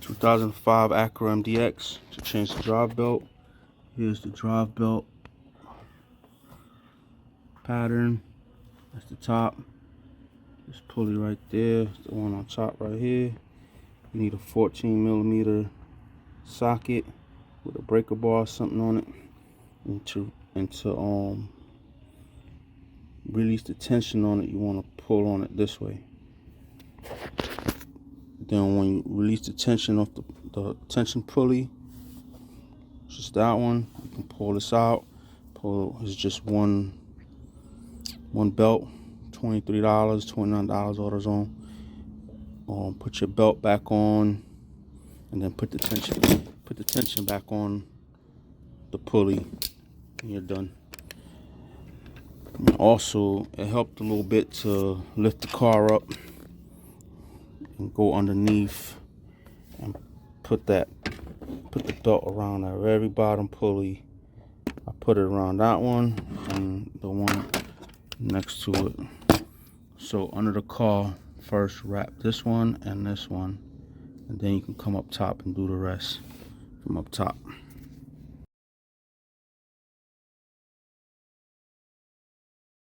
...2005 Acura MDX to change the drive belt. Here's the drive belt pattern. That's the top. This pulley right there, the one on top right here. You need a 14mm socket with a breaker bar or something on it, and to release the tension on it, you want to pull on it this way. Then when you release the tension off the tension pulley, just that one, you can pull this out. It's just one belt, $23, $29 AutoZone. Put your belt back on, and then put the tension back on the pulley, and you're done. And also, it helped a little bit to lift the car up and go underneath and put the belt around that very bottom pulley. I put it around that one and the one next to it. So under the car, first wrap this one and this one, and then you can come up top and do the rest from up top.